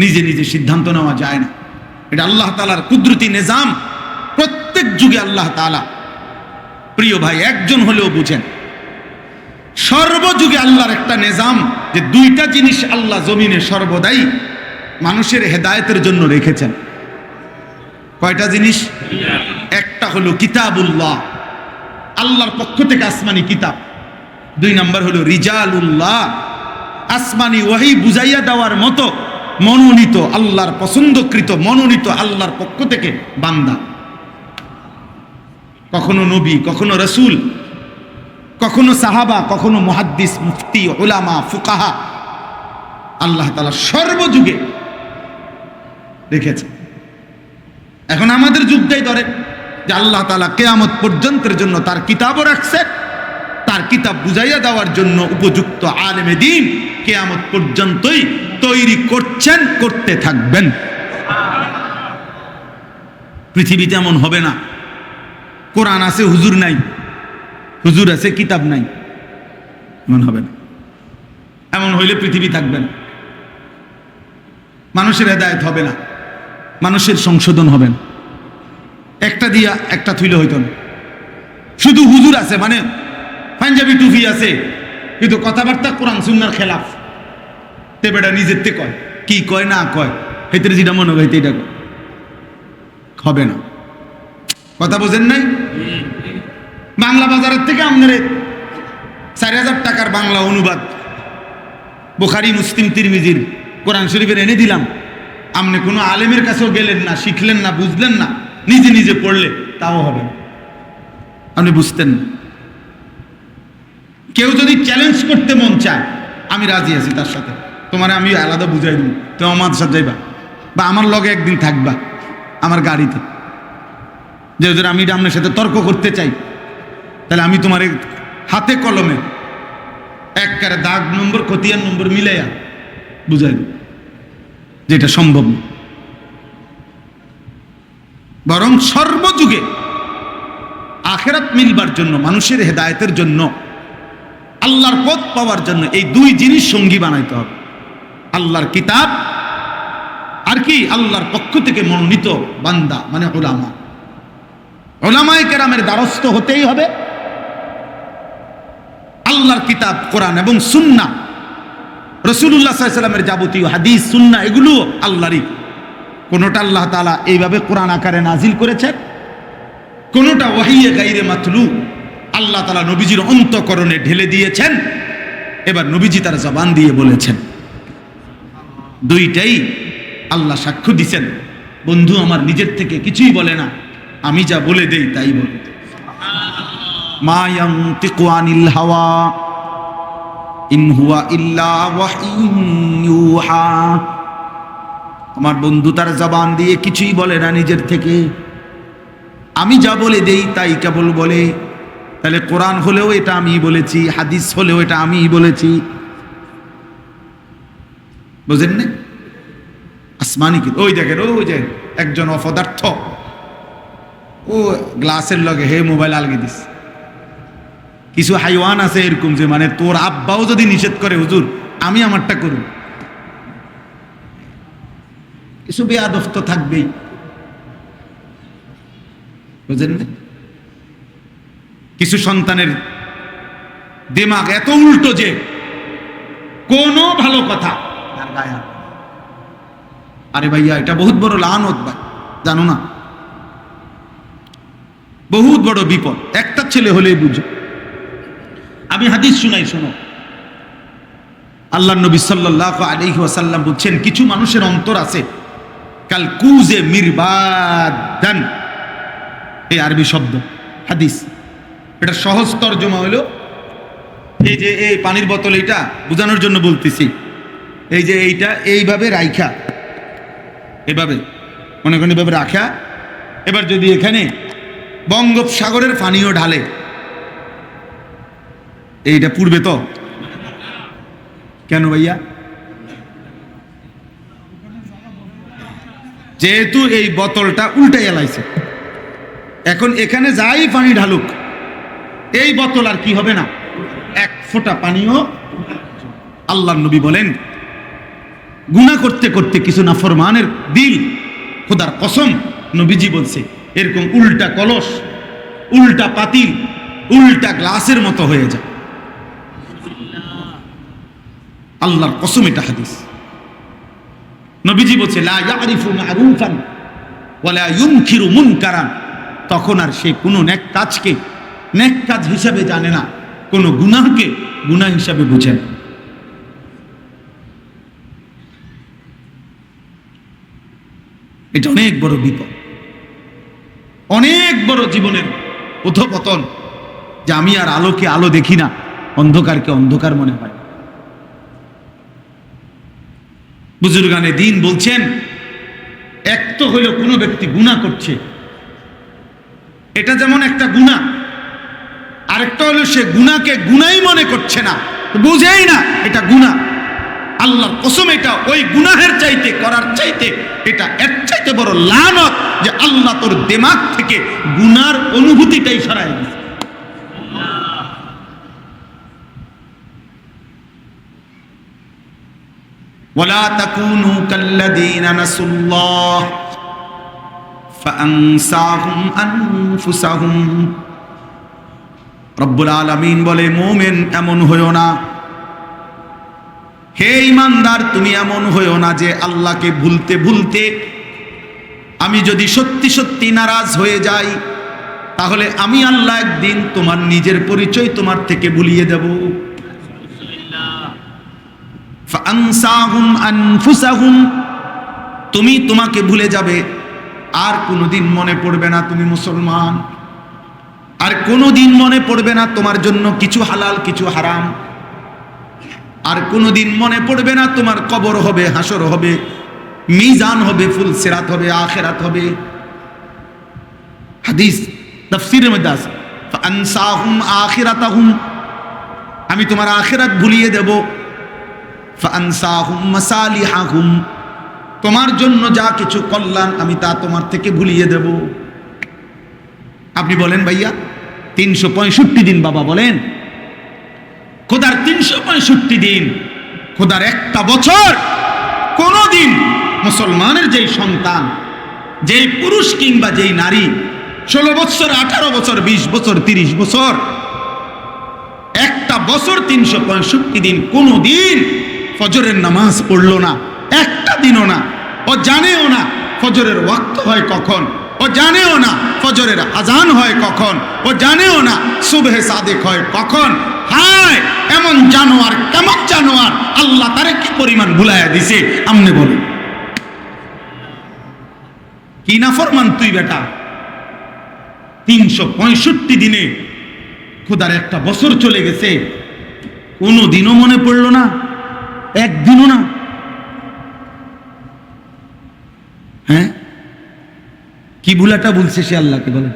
নিজে নিজে সিদ্ধান্ত নেওয়া যায় না। এটা আল্লাহ তাআলার কুদরতি নিজাম। প্রত্যেক যুগে আল্লাহ তাআলা, প্রিয় ভাই, একজন হলেও বুঝেন, সর্বযুগে আল্লাহর একটা নিজাম, যে 2টা জিনিস আল্লাহ জমিনে সর্বদাই মানুষের হেদায়েতের জন্য রেখেছেন। কয়টা জিনিস? একটা হলো কিতাবুল্লাহ, আল্লাহর পক্ষ থেকে আসমানি কিতাব। 2 নম্বর হলো রিজালুল্লাহ, আসমানি ওহী বুঝাইয়া দেওয়ার মতো মনোনীত, আল্লাহর পছন্দকৃত, মনোনীত আল্লাহর পক্ষ থেকে বান্দা। কখনো নবী, কখনো রাসূল, কখনো সাহাবা, কখনো মুহাদ্দিস, মুফতি, উলামা, ফুকাহা। আল্লাহ তাআলা সর্বযুগে রেখেছে। এখন আমাদের যুগটাই ধরে যে আল্লাহ তাআলা কিয়ামত পর্যন্তের জন্য তার কিতাবও রাখছে, তার কিতাব বুঝাইয়া দেওয়ার জন্য উপযুক্ত আলেমে দ্বীন কিয়ামত পর্যন্তই তৈরি করছেন, করতে থাকবেন। পৃথিবীতে এমন হবে না কোরআন আছে হুজুর নাই, হুজুর আছে কিতাব নাই, এমন হবে না। এমন হইলে পৃথিবী থাকবে না, মানুষের হেদায়েত হবে না, মানুষের সংশোধন হবে না। একটা দিয়া একটা থইলে হইতো না। শুধু হুজুর আছে মানে পাঞ্জাবি টুপি আছে, কিন্তু কথাবার্তা কোরআন সুন্নাহর খেলাফ, তে বেটা নিজের তে কয়, কি কয় না কয় হেতের যেটা মনে হয় এটা কয়, হবে না। কথা বোঝেন নাই? বাংলা বাজারের থেকে আপনার 4,000 টাকার বাংলা অনুবাদ বুখারী, মুসলিম, তিরমিজির কোরআন শরীফের এনে দিলাম, আপনি কোনো আলেমের কাছেও গেলেন না, শিখলেন না, বুঝলেন না, নিজে নিজে পড়লে তাও হবে না, আপনি বুঝতেন না। কেউ যদি চ্যালেঞ্জ করতে মন চায়, আমি রাজি আছি তার সাথে, তোমার আমি আলাদা বুঝাই দিব, তুমি আমার সাথে যাইবা বা আমার লগে একদিন থাকবা আমার গাড়িতে, যে যদি আমি আপনার সাথে তর্ক করতে চাই, তাহলে আমি তোমার হাতে কলমে একবারে দাগ নম্বর খতিয়ান নম্বর মিলাইয়া বুঝাই দেব, যেটা সম্ভব না। বরং সর্বযুগে আখিরাত মিলবার জন্য, মানুষের হেদায়েতের জন্য, আল্লাহর পথ পাওয়ার জন্য এই দুই জিনিস সঙ্গী বানাইতে হবে, আল্লাহর কিতাব আর কি আল্লাহর পক্ষ থেকে মনোনীত বান্দা মানে উলামা। উলামায়ে কেরামের দ্বারস্থ হতেই হবে। আল্লাহর কিতাব কোরআন এবং সুন্নাহ, রাসূলুল্লাহ সাল্লাল্লাহু আলাইহি ওয়াসাল্লামের যাবতীয় হাদিস সুন্নাহ এগুলো আল্লাহরই। কোনটা আল্লাহ তাআলা এইভাবে কোরআন আকারে নাজিল করেছেন, কোনটা ওয়াহিয়ে গায়রে মাতলু আল্লাহ তাআলা নবীজির অন্তঃকরণে ঢেলে দিয়েছেন, এবার নবীজি তার জবান দিয়ে বলেছেন। দুইটাই আল্লাহ সাক্ষ্য দিছেন, বন্ধু আমার নিজের থেকে কিছুই বলে না, আমি যা বলে দেই তাই বলে। মা ইয়ানতিকু আনিল হাওয়া ইন হুয়া ইল্লা ওয়াহয়ুন ইউহা। আমার বন্ধু তার জবান দিয়ে কিছুই বলে না নিজের থেকে, আমি যা বলে দেই তাই কেবল বলে। তাহলে কোরআন হলেও এটা আমি বলেছি, হাদিস হলেও এটা আমি বলেছি, বুঝেন না? আসমানি কি ওই দেখেন, ওই যে একজন অপদার্থ ও গ্লাসের লগে হে মোবাইল আলগে দিস। কিছু হাইওয়ান আছে এরকম যে মানে তোর আব্বাও যদি নিষেধ করে হুজুর আমি আমারটা করুন, কিছু বেয়াদব তো থাকবেই, বুঝেন না? কিছু সন্তানের দিমাগ এত উল্টো যে কোনো ভালো কথা আর গায়ে হাত। আরে ভাইয়া এটা বহুত বড় লানত ভাই, জানো না? বহুত বড় বিপদ। একটা ছেলে হলেই বুঝো। আমি হাদিস শুনাই, শোনো। আল্লাহর নবী সাল্লাল্লাহু আলাইহি ওয়াসাল্লাম বলছেন, কিছু মানুষের অন্তর আছে কাল কুজে মিরবাদান, এই আরবি শব্দ হাদিস, এটা সহজ তরজমা হলো এই যে এই পানির বোতল, এইটা বোঝানোর জন্য বলতেছি। এই যে এইটা এইভাবে রাইখা, এভাবে মনে করেন এভাবে রাখা, এবার যদি এখানে বঙ্গোপসাগরের পানিও ঢালে, এইটা পূর্বে তো কেন ভাইয়া? যেহেতু এই বোতলটা উল্টাই এলাইছে, এখন এখানে যাই পানি ঢালুক এই বোতল আর কি হবে না, এক ফোঁটা পানিও। আল্লাহর নবী বলেন, গুনাহ করতে করতে কিছু নাফরমানের দিল, খোদার কসম নবীজি বলছে, এরকম উল্টা কলস, উল্টা পাতিল, উল্টা গ্লাসের মতো হয়ে যায়। আল্লাহর কসম, এটা হাদিস। নবীজি বলছে, লা ইয়ারিফু মা'রুফান ওয়া লা ইউনকিরু মুনকারান, তখন আর সে কোনো নেক কাজকে নেক কাজ হিসাবে জানে না, কোনো গুনাহকে গুনাহ হিসাবে বুঝে না। এটা অনেক বড় বিপদ, অনেক বড় জীবনের অধঃপতন, যে আমি আর আলোকে আলো দেখি না, অন্ধকারকে অন্ধকার মনে হয়। বুজুর্গানে দিন বলছেন, এক তো হইল কোনো ব্যক্তি গুনাহ করছে, এটা যেমন একটা গুনাহ, আরেকটা হলো সে গুনাহকে গুনাহই মনে করছে না, বুঝেই না এটা গুনাহ। আল্লাহর কসম, এটা ওই গুনাহের চাইতে করার চাইতে এটা এর চাইতে বড় লানত যে আল্লাহ তোর দিমাগ থেকে গুনার অনুভূতিটাই সরাই দিয়েছে। ওয়ালা তাকুনু কাল্লাযীনা নাসুল্লাহ ফাআনসাহুম আনফুসাহুম। রব্বুল আলামিন বলে, মুমিন এমন হইও না, হে ঈমানদার তুমি এমন হইও না যে আল্লাহকে ভুলতে ভুলতে আমি যদি সত্যি সত্যি নারাজ হয়ে যাই, তাহলে আমি আল্লাহ একদিন তোমার নিজের পরিচয় তোমার থেকে ভুলিয়ে দেব। ফাআনসাহুম আনফুসাহুম, তুমি তোমাকে ভুলে যাবে, আর কোনোদিন মনে পড়বে না তুমি মুসলমান, আর কোনোদিন মনে পড়বে না তোমার জন্য কিছু হালাল কিছু হারাম, আর কোনোদিন মনে পড়বে না তোমার কবর হবে, হাসর হবে, মিজান হবে, ফুলসিরাত হবে, আখিরাত হবে। হাদিস তাফসীরের মধ্যে আছে, ফাআনসাহুম আখিরাতাহুম, আমি তোমার আখিরাত ভুলিয়ে দেব। ফাআনসাহুম মাসালিহাহুম, তোমার জন্য যা কিছু কল্যাণ আমি তা তোমার থেকে ভুলিয়ে দেব। আপনি বলেন ভাইয়া, 365 দিন, বাবা বলেন খোদার 365 দিন, খোদার একটা বছর, কোন দিন মুসলমানের যেই সন্তান, যেই পুরুষ কিংবা যেই নারী 16 বছর, 18 বছর, 20 বছর, 30 বছর, একটা বছর 365 দিন কোন দিন ফজরের নামাজ পড়লো না, একটা দিনও না, ও জানেও না ফজরের ওয়াক্ত হয় কখন, ও জানেও না ফজরের আজান হয় কখন, ও জানেও না সুবহে সাদেক হয় কখন। হায় এমন জানোয়ার, কেমন জানোয়ার, আল্লাহ তারে কি পরিমাণ ভুলাইয়া দিছে আমনে বলে। কি নাফরমান তুই বেটা, 365 দিনে খোদার একটা বছর চলে গেছে, কোনো দিনও মনে পড়লো না, একদিনও না। হ্যাঁ, কি ভুলাটা বলছে সে আল্লাহকে বলে,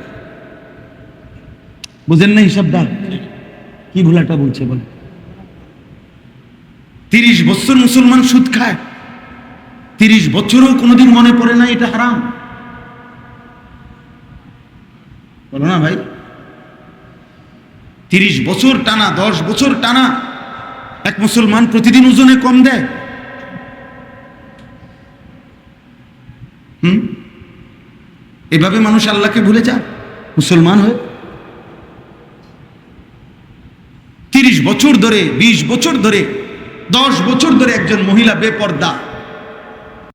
বুঝেন না হিসাবটা, কি ভুলাটা বলছে বলে। 30 বছর মুসলমান সুদ খায়, 30 বছরও কোনোদিন মনে পড়ে না এটা হারাম, বলো না ভাই। 30 বছর টানা, 10 বছর টানা এক মুসলমান প্রতিদিন ওজনে কম দেয়। এভাবে মানুষ আল্লাহকে ভুলে যায় মুসলমান হয়ে। 30 বছর ধরে, 20 বছর ধরে, 10 বছর ধরে একজন মহিলা বেপর্দা